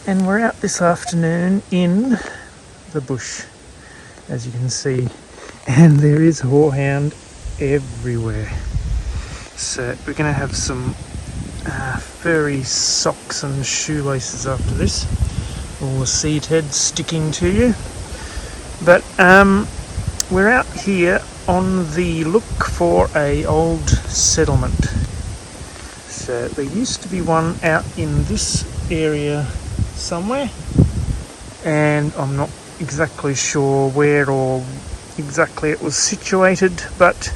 And we're out this afternoon in the bush, as you can see, and there is horehound everywhere. So we're going to have some furry socks and shoelaces after this, all the seed heads sticking to you. But we're out here on the look for a old settlement. So there used to be one out in this area somewhere, and I'm not exactly sure where or exactly it was situated, but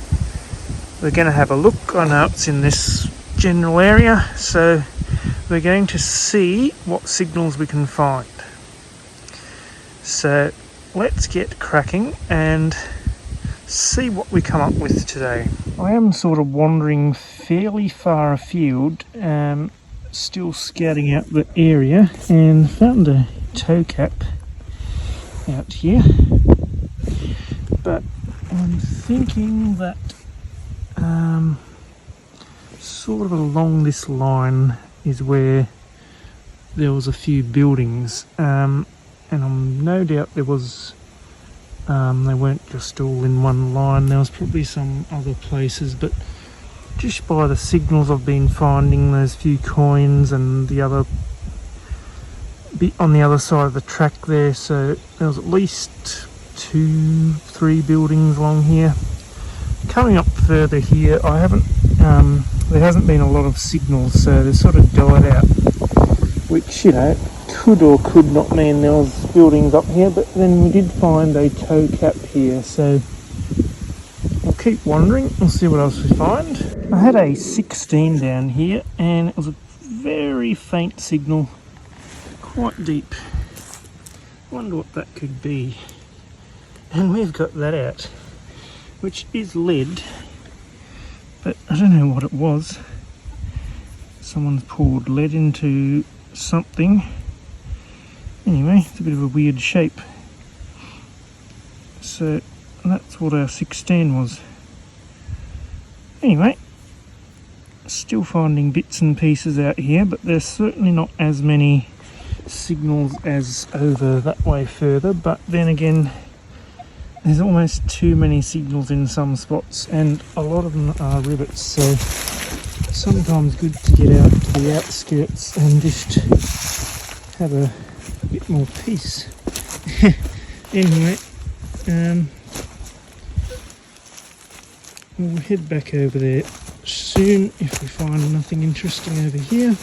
we're going to have a look. I know it's in this general area, so we're going to see what signals we can find. So let's get cracking and see what we come up with today. I am sort of wandering fairly far afield, still scouting out the area, and found a toe cap out here, but I'm thinking that sort of along this line is where there was a few buildings, and I'm no doubt there was they weren't just all in one line, there was probably some other places, but just by the signals I've been finding, those few coins and the other bit on the other side of the track there, so there was at least 2-3 buildings along here. Coming up further here, I haven't there hasn't been a lot of signals, so they sort of died out, which, you know, could or could not mean there was buildings up here. But then we did find a toe cap here, so I'll keep wandering. We'll see what else we find. I had a 16 down here, and it was a very faint signal, quite deep. Wonder what that could be. And we've got that out, which is lead, but I don't know what it was. Someone's poured lead into something. Anyway, it's a bit of a weird shape. So that's what our 16 was. Anyway, still finding bits and pieces out here, but there's certainly not as many signals as over that way further. But then again, there's almost too many signals in some spots, and a lot of them are rivets, so sometimes good to get out to the outskirts and just have a bit more peace. Anyway, we'll head back over there soon if we find nothing interesting over here,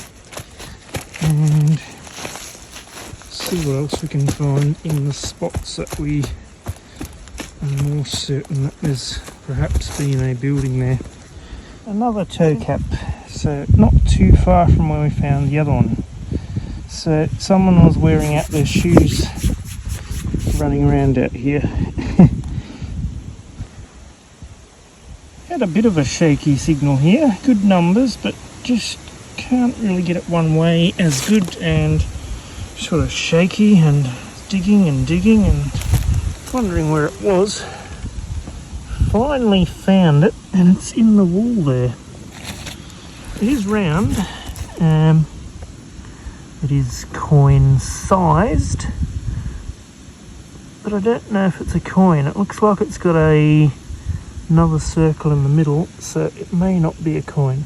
and see what else we can find in the spots that we are more certain that there's perhaps been a building there. Another toe cap, so not too far from where we found the other one. So someone was wearing out their shoes running around out here. Had a bit of a shaky signal here, good numbers, but just can't really get it one way as good, and sort of shaky and digging and wondering where it was. Finally found it, and it's in the wall there. It is round, it is coin sized, but I don't know if it's a coin. It looks like it's got another circle in the middle, so it may not be a coin.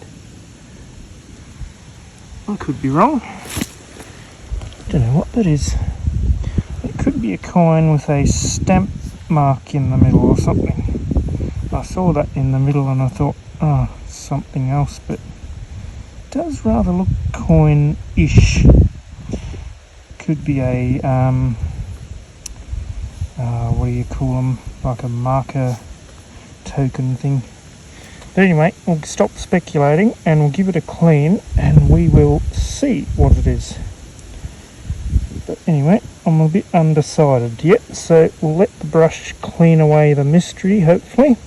I could be wrong. Don't know what that is. It could be a coin with a stamp mark in the middle or something. I saw that in the middle and I thought, oh, something else, but it does rather look coin-ish. Could be a, what do you call them, like a marker token thing. But anyway, we'll stop speculating and we'll give it a clean and we will see what it is. But anyway, I'm a bit undecided yet, so we'll let the brush clean away the mystery, hopefully,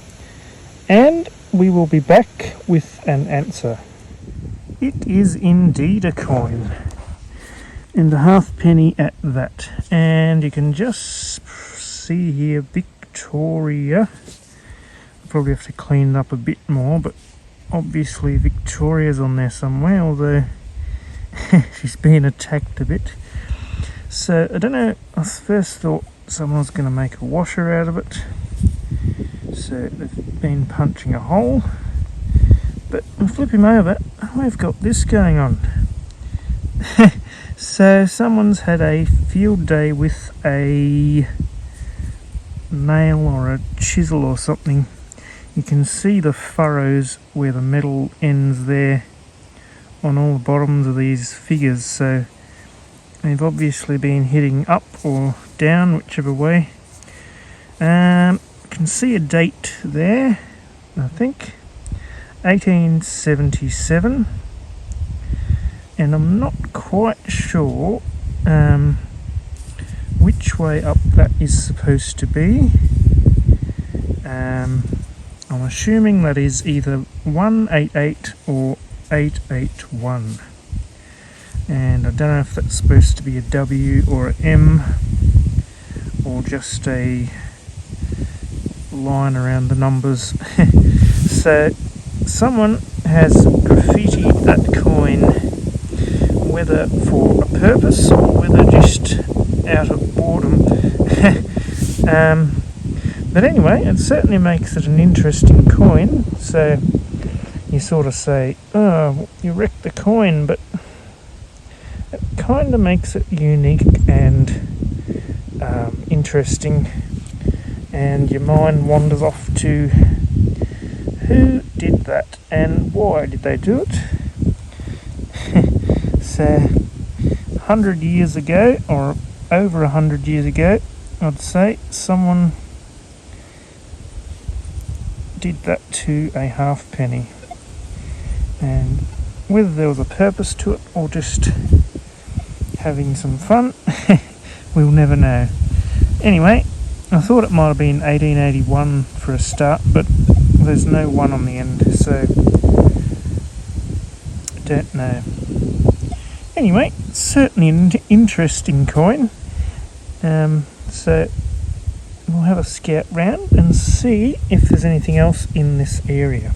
and we will be back with an answer. It is indeed a coin, and a halfpenny at that, and you can just see here Victoria. I'll probably have to clean it up a bit more, but obviously Victoria's on there somewhere, although she's been attacked a bit. So I don't know, I first thought someone was going to make a washer out of it. So they've been punching a hole. But I'll flip him over, we've got this going on. So someone's had a field day with a nail or a chisel or something. You can see the furrows where the metal ends there on all the bottoms of these figures, so they've obviously been hitting up or down, whichever way. Can see a date there, I think 1877, and I'm not quite sure which way up that is supposed to be. I'm assuming that is either 188 or 881, and I don't know if that's supposed to be a W or an M or just a line around the numbers. So someone has graffitied that coin, whether for a purpose or whether just out of boredom. But anyway, it certainly makes it an interesting coin. So you sort of say, oh, you wrecked the coin, but it kind of makes it unique and interesting, and your mind wanders off to who did that and why did they do it. So 100 years ago, or over 100 years ago, I'd say someone did that to a halfpenny, and whether there was a purpose to it or just having some fun, we'll never know. Anyway, I thought it might have been 1881 for a start, but there's no 1 on the end, so I don't know. Anyway, certainly an interesting coin. So we'll have a scout round and see if there's anything else in this area.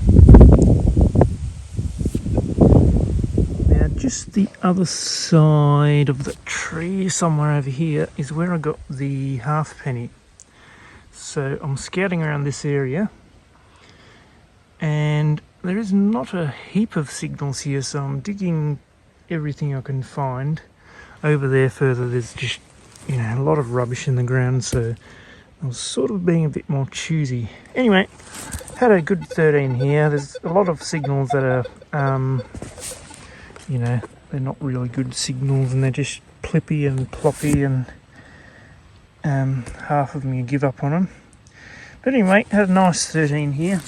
Now, just the other side of the tree, somewhere over here, is where I got the halfpenny. So I'm scouting around this area, and there is not a heap of signals here, so I'm digging everything I can find. Over there further, there's just, a lot of rubbish in the ground, so I was sort of being a bit more choosy. Anyway, had a good 13 here. There's a lot of signals that are, they're not really good signals, and they're just plippy and ploppy, and half of them you give up on them. But anyway, had a nice 13 here.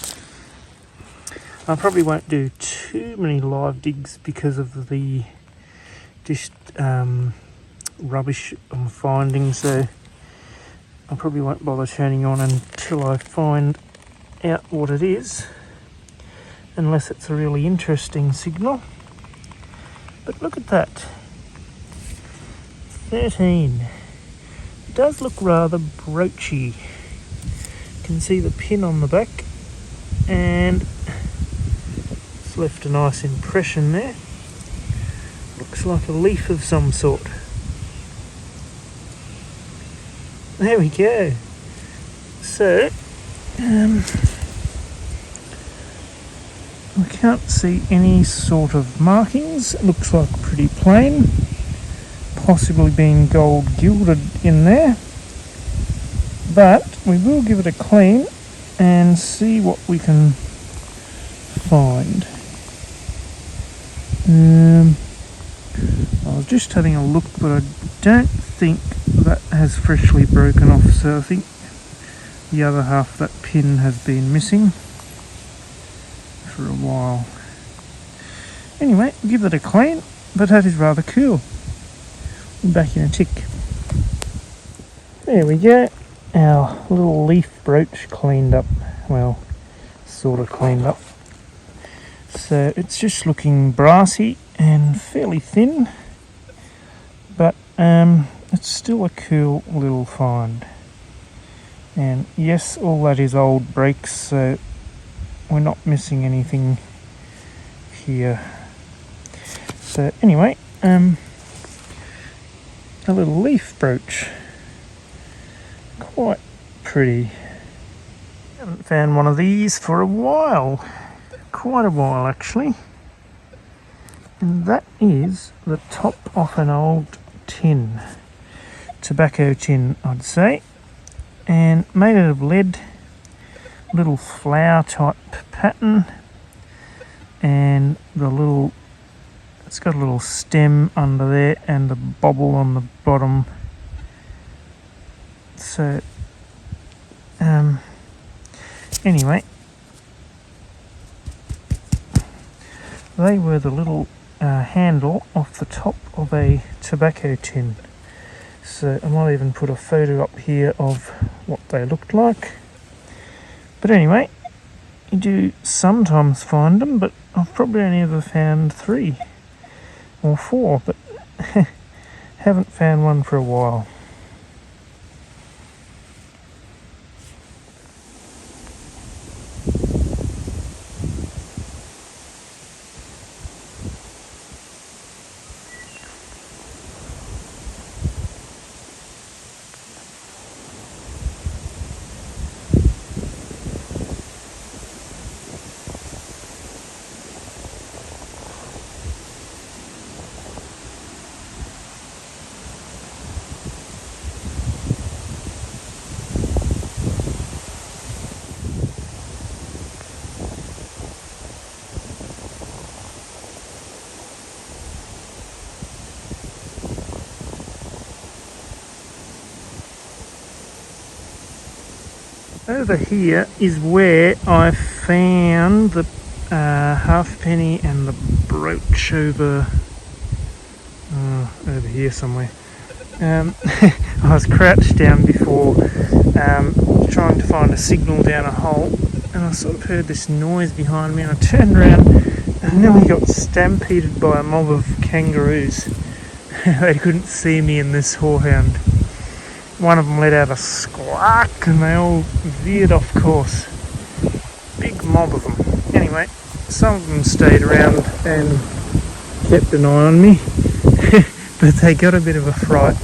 I probably won't do too many live digs because of the just rubbish I'm finding, so I probably won't bother turning on until I find out what it is, unless it's a really interesting signal. But look at that, 13. It does look rather broachy. You can see the pin on the back, and it's left a nice impression there. Looks like a leaf of some sort. There we go. So, I can't see any sort of markings. It looks like pretty plain. Possibly being gold gilded in there. But we will give it a clean and see what we can find. I was just having a look, but I don't think that has freshly broken off, so I think the other half of that pin has been missing for a while. Anyway, give it a clean, but that is rather cool. We're back in a tick. There we go, our little leaf brooch cleaned up, well, sort of cleaned up. So it's just looking brassy and fairly thin, but it's still a cool little find. And yes, all that is old breaks, so we're not missing anything here. So anyway, a little leaf brooch. Quite pretty. Haven't found one of these for a while. Quite a while actually. And that is the top of an old tin. Tobacco tin, I'd say. And made out of lead. Little flower type pattern. And it's got a little stem under there and a bobble on the bottom. So, anyway, they were the little handle off the top of a tobacco tin. So I might even put a photo up here of what they looked like. But anyway, you do sometimes find them, but I've probably only ever found 3 or 4, but haven't found one for a while. Over here is where I found the halfpenny and the brooch over here somewhere. I was crouched down before trying to find a signal down a hole, and I sort of heard this noise behind me, and I turned around and nearly got stampeded by a mob of kangaroos. They couldn't see me in this horehound. One of them let out a squawk and they all veered off course. Big mob of them. Anyway, some of them stayed around and kept an eye on me, but they got a bit of a fright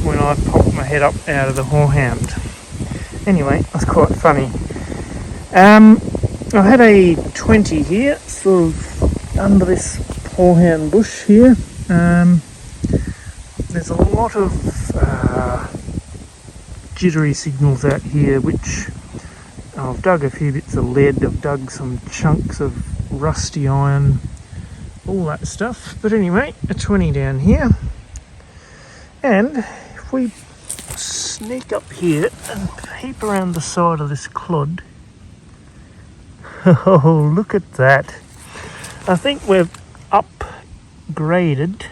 when I popped my head up out of the horehound. Anyway, it was quite funny. I had a 20 here, sort of under this horehound bush here. There's a lot of jittery signals out here, which I've dug a few bits of lead, I've dug some chunks of rusty iron, all that stuff. But anyway, a 20 down here. And if we sneak up here and peep around the side of this clod, oh, look at that. I think we've upgraded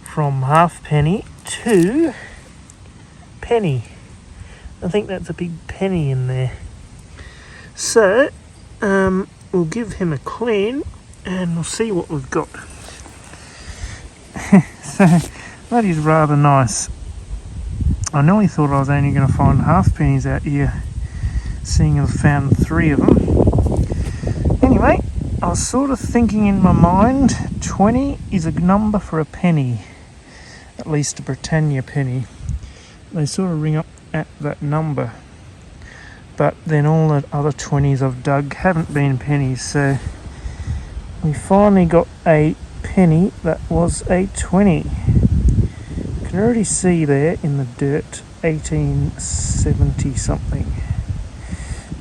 from halfpenny to penny. I think that's a big penny in there. So, we'll give him a clean and we'll see what we've got. So, that is rather nice. I nearly thought I was only going to find halfpennies out here, seeing I've found 3 of them. Anyway, I was sort of thinking in my mind, 20 is a number for a penny. At least a Britannia penny. They sort of ring up at that number, but then all the other 20s I've dug haven't been pennies, so we finally got a penny that was a 20. You can already see there in the dirt 1870 something,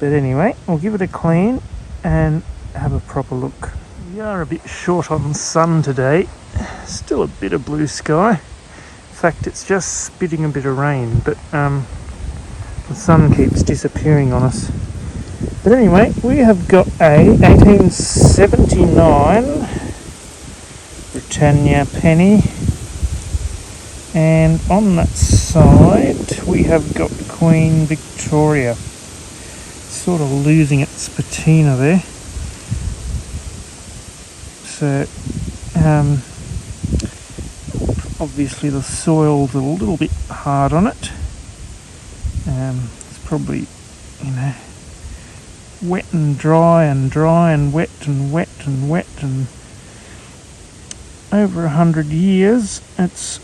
but anyway, we'll give it a clean and have a proper look. We are a bit short on sun today, still a bit of blue sky. In fact, it's just spitting a bit of rain, but the sun keeps disappearing on us. But anyway, we have got a 1879 Britannia penny, and on that side we have got Queen Victoria, sort of losing its patina there. So obviously the soil's a little bit hard on it. It's probably, wet and dry and dry and wet and wet and wet, and over 100 years it's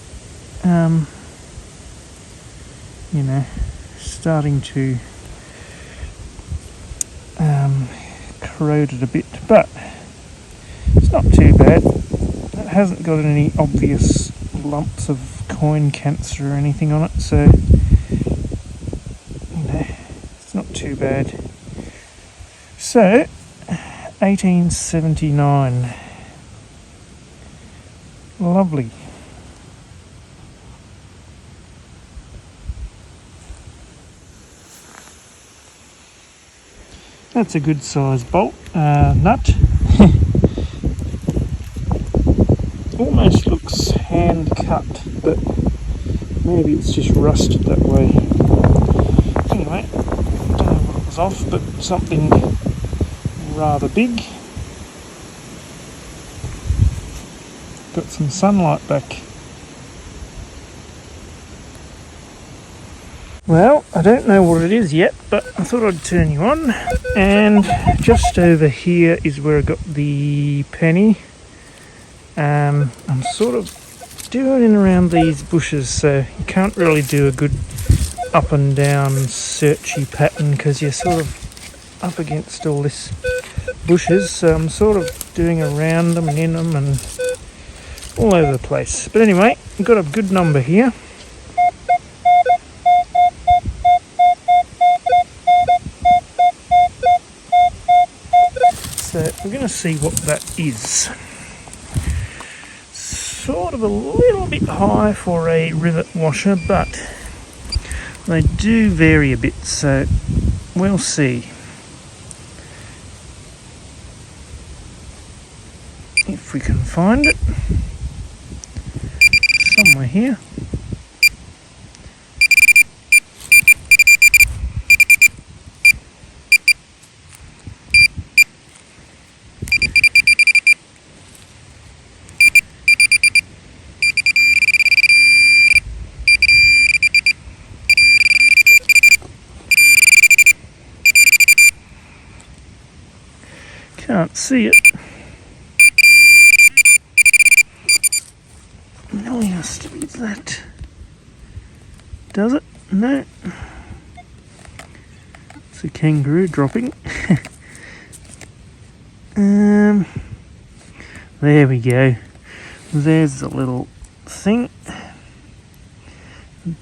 you know, starting to corrode it a bit, but it's not too bad. It hasn't got any obvious lumps of coin cancer or anything on it, so you know, it's not too bad. So 1879, lovely. That's a good size bolt nut. Almost looks hand cut, but maybe it's just rusted that way. Anyway, don't know what it was off, but something rather big. Got some sunlight back. Well, I don't know what it is yet, but I thought I'd turn you on. And just over here is where I got the penny. I'm sort of doing in around these bushes, so you can't really do a good up and down searchy pattern because you're sort of up against all this bushes. So I'm sort of doing around them and in them and all over the place. But anyway, I've got a good number here. So we're going to see what that is. Sort of a little bit high for a rivet washer, but they do vary a bit, so we'll see. If we can find it. Somewhere here. Can't see it. No, it has to be that. Does it? No. It's a kangaroo dropping. There we go. There's the little thing. I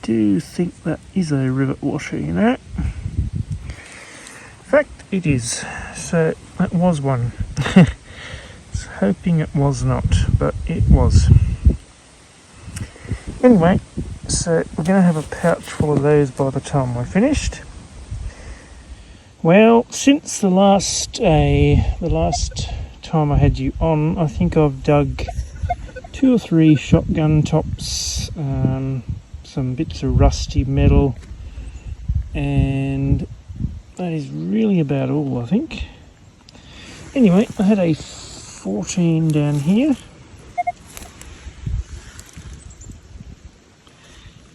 do think that is a rivet washer, you know. In fact, it is. So that was one. I was hoping it was not, but it was. Anyway, so we're going to have a pouch full of those by the time we're finished. Well, since the last time I had you on, I think I've dug 2 or 3 shotgun tops, some bits of rusty metal, and that is really about all, I think. Anyway, I had a 14 down here.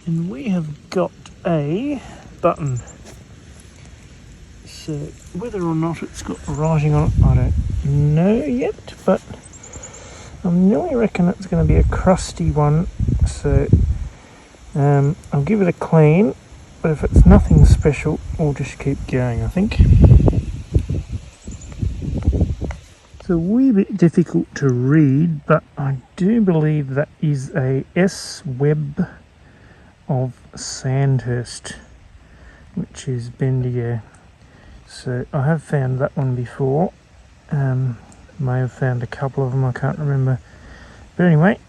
And we have got a button. So whether or not it's got writing on it, I don't know yet, but I nearly reckon it's going to be a crusty one. So I'll give it a clean, but if it's nothing special, we'll just keep going, I think. It's a wee bit difficult to read, but I do believe that is a S Webb of Sandhurst, which is Bendigo. So I have found that one before. May have found a couple of them, I can't remember. But anyway,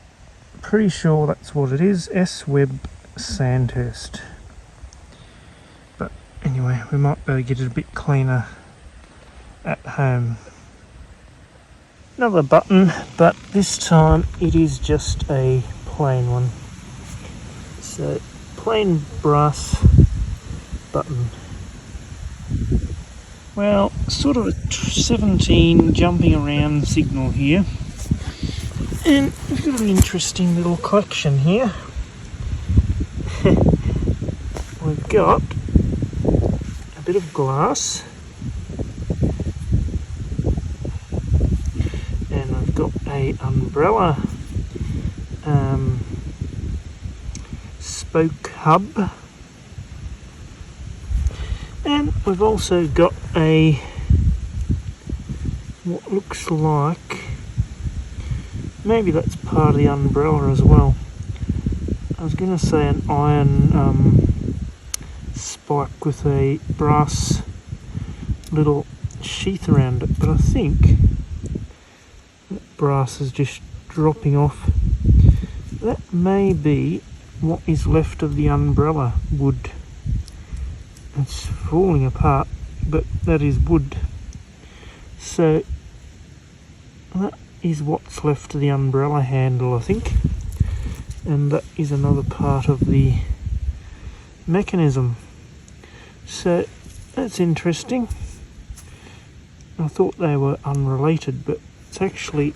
pretty sure that's what it is. S Webb Sandhurst. But anyway, we might better get it a bit cleaner at home. Another button, but this time it is just a plain one. So plain brass button. Well, sort of a 17 jumping around signal here, and we've got an interesting little collection here. We've got a bit of glass, and I've got a umbrella spoke hub. And we've also got a, what looks like, maybe that's part of the umbrella as well. I was going to say an iron spike with a brass little sheath around it, but I think that brass is just dropping off. That may be what is left of the umbrella wood. It's falling apart, but that is wood. So that is what's left of the umbrella handle, I think. And that is another part of the mechanism. So that's interesting. I thought they were unrelated, but it's actually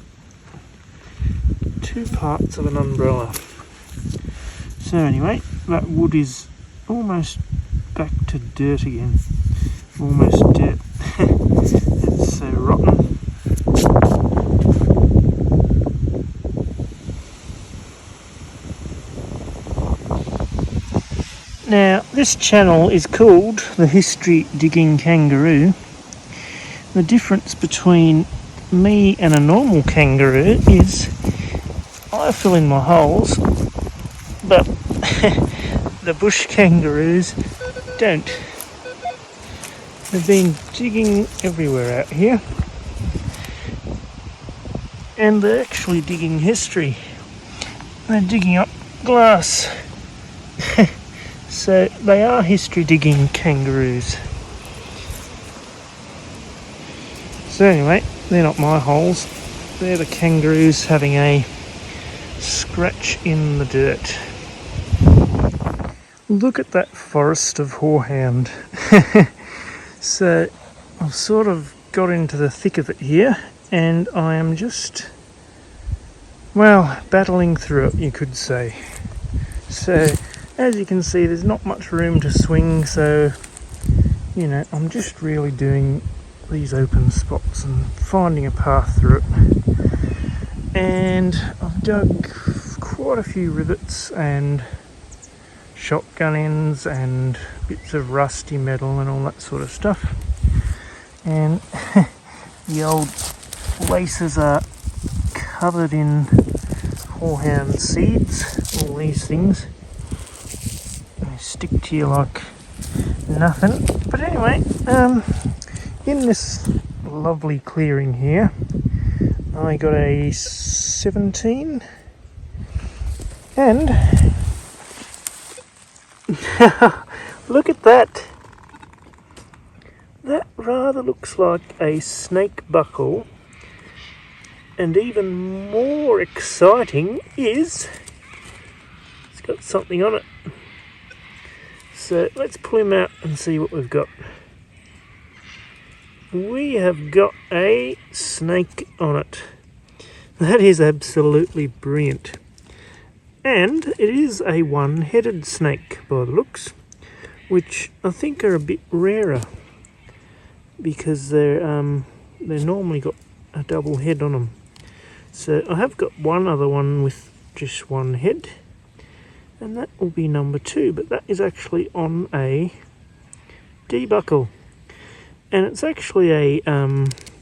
two parts of an umbrella. So anyway, that wood is almost back to dirt again. Almost dirt. It's so rotten. Now, this channel is called the History Digging Kangaroo. The difference between me and a normal kangaroo is I fill in my holes, but the bush kangaroos don't. They've been digging everywhere out here, and they're actually digging history. They're digging up glass. So they are history digging kangaroos. So anyway, they're not my holes. They're the kangaroos having a scratch in the dirt. Look at that forest of Horehound. So I've sort of got into the thick of it here, and I am just, well, battling through it, you could say. So as you can see, there's not much room to swing, so you know, I'm just really doing these open spots and finding a path through it. And I've dug quite a few rivets and shotgun ends and bits of rusty metal and all that sort of stuff. And the old laces are covered in Horehound seeds, all these things. They stick to you like nothing. But anyway, in this lovely clearing here, I got a 17, and look at that. That rather looks like a snake buckle, and even more exciting is it's got something on it. So let's pull him out and see what we've got. We have got a snake on it. That is absolutely brilliant. And it is a one-headed snake by the looks, which I think are a bit rarer because they're normally got a double head on them. So I have got one other one with just one head, and that will be number 2, but that is actually on a D-buckle. And it's actually a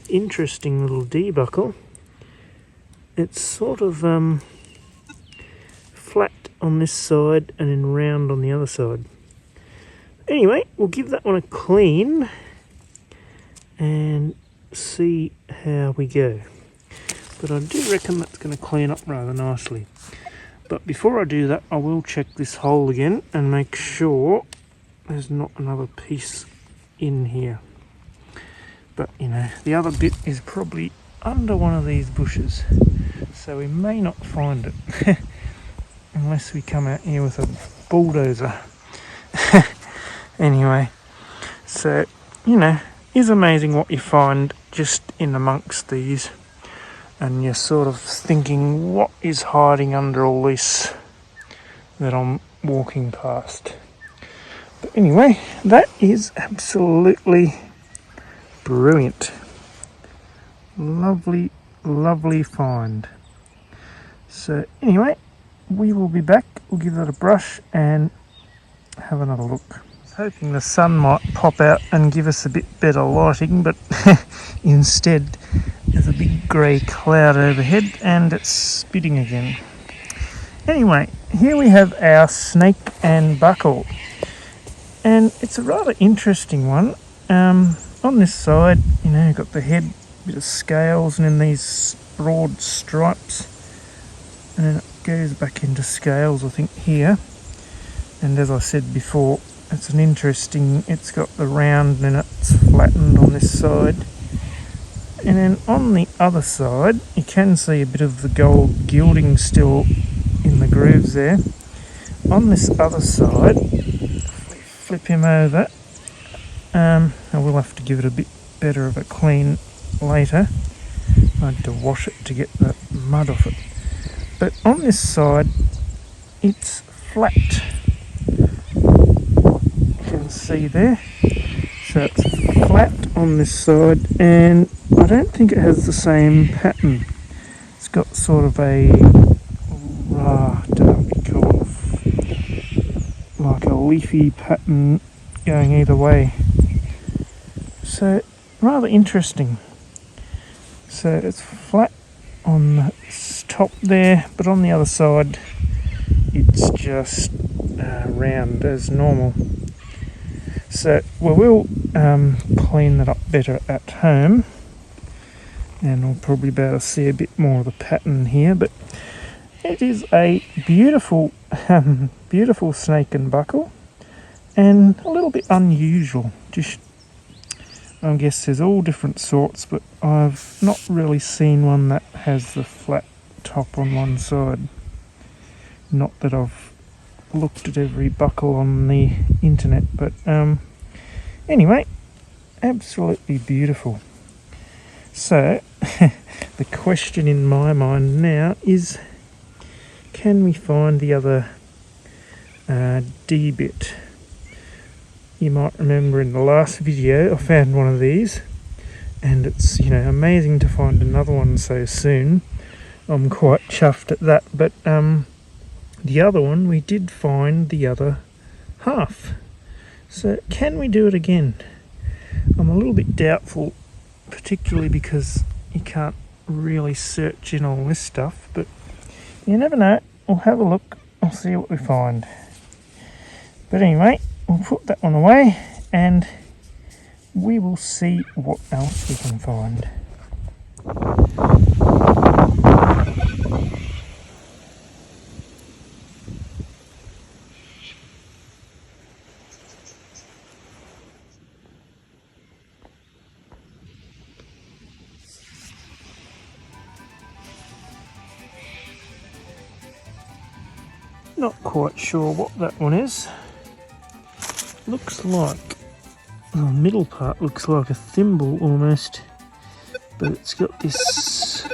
interesting little D-buckle. It's sort of flat on this side and then round on the other side. Anyway, we'll give that one a clean and see how we go. But I do reckon that's going to clean up rather nicely. But before I do that, I will check this hole again and make sure there's not another piece in here. But you know, the other bit is probably under one of these bushes, so we may not find it unless we come out here with a bulldozer. Anyway, so you know, it's amazing what you find just in amongst these, and you're sort of thinking, what is hiding under all this that I'm walking past? But anyway, that is absolutely brilliant. Lovely, lovely find. So anyway, we will be back. We'll give that a brush and have another look. I was hoping the sun might pop out and give us a bit better lighting, but instead there's a big grey cloud overhead and it's spitting again. Anyway, here we have our snake and buckle, and it's a rather interesting one. On this side, you've got the head, bit of scales, and then these broad stripes, and then it goes back into scales, I think, here. And as I said before, it's got the round and it's flattened on this side. And then on the other side, you can see a bit of the gold gilding still in the grooves there. On this other side, if we flip him over, I will have to give it a bit better of a clean later. I had to wash it to get the mud off it. But on this side, it's flat. You can see there. So it's flat on this side, and I don't think it has the same pattern. It's got sort of a, I don't know what you call it, like a leafy pattern going either way. So rather interesting. So it's flat on the top there, but on the other side it's just round as normal. So we will clean that up better at home, and we'll probably be able to see a bit more of the pattern here. But it is a beautiful, beautiful snake and buckle, and a little bit unusual. I guess there's all different sorts, but I've not really seen one that has the flat top on one side. Not that I've looked at every buckle on the internet, but anyway, absolutely beautiful. So the question in my mind now is, can we find the other D bit? You might remember in the last video I found one of these, and it's amazing to find another one so soon. I'm quite chuffed at that. But the other one, we did find the other half. So can we do it again? I'm a little bit doubtful, particularly because you can't really search in all this stuff, but you never know. We'll have a look. We'll see what we find. But anyway, we'll put that one away and we will see what else we can find. Not quite sure what that one is. Looks like, the middle part looks like a thimble almost, but it's got this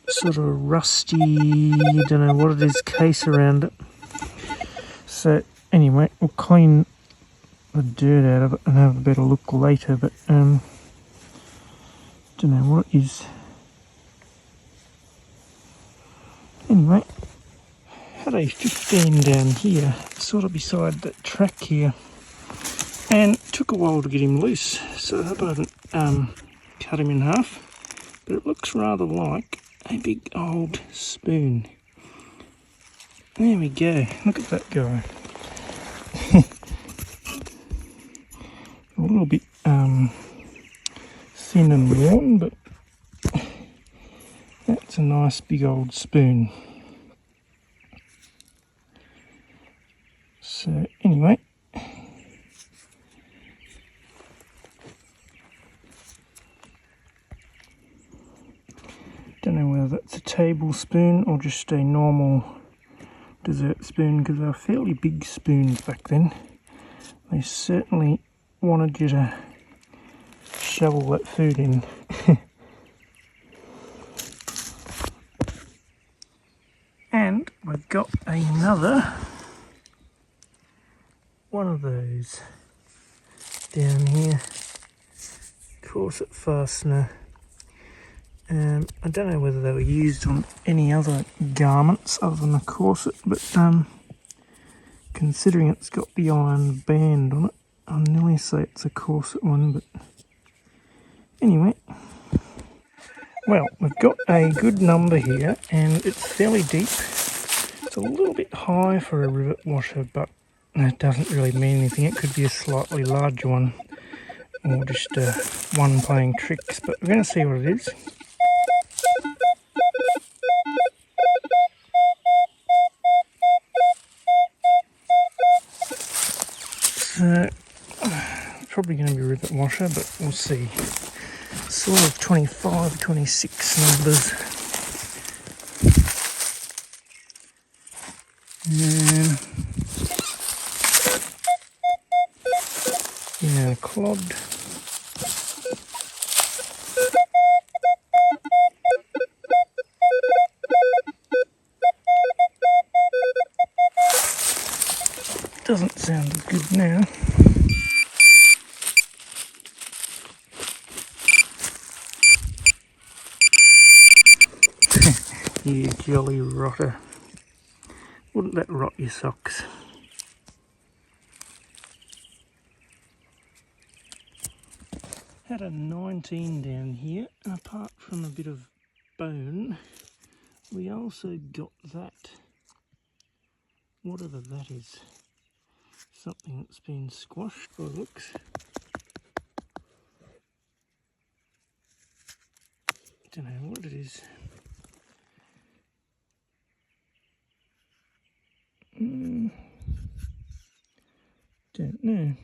sort of rusty, don't know what it is, case around it. So anyway, we'll clean the dirt out of it and have a better look later, but don't know what it is. Anyway, had a 15 down here, sort of beside that track here, and took a while to get him loose, so I hope I haven't cut him in half, but it looks rather like a big old spoon. There we go, look at that guy. A little bit thin and worn, but that's a nice big old spoon. So anyway, don't know whether that's a tablespoon or just a normal dessert spoon, because they were fairly big spoons back then. They certainly wanted you to shovel that food in. And we've got another one of those down here, corset fastener, I don't know whether they were used on any other garments other than a corset, but considering it's got the iron band on it, I'll nearly say it's a corset one, but anyway. Well, we've got a good number here, and it's fairly deep. It's a little bit high for a rivet washer, but that doesn't really mean anything. It could be a slightly larger one, or just one playing tricks, but we're going to see what it is. So, probably going to be a rivet washer, but we'll see. Sort of 25, 26 numbers. Yeah, clogged. Doesn't sound as good now. You jolly rotter. Wouldn't that rot your socks? Had a 19 down here, and apart from a bit of bone, we also got that, whatever that is, something that's been squashed by the looks. Don't know what it is. Don't know.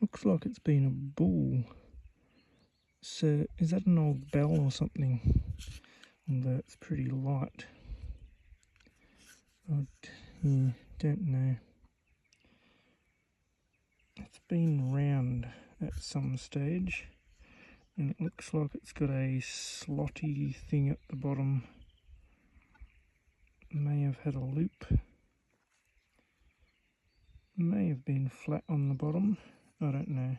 Looks like it's been a bull. So is that an old bell or something? Although it's pretty light. Yeah, don't know. It's been round at some stage, and it looks like it's got a slotty thing at the bottom. May have had a loop. May have been flat on the bottom. I don't know.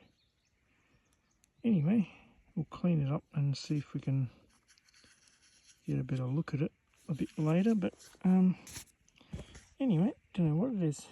Anyway, we'll clean it up and see if we can get a better look at it a bit later, but anyway, don't know what it is.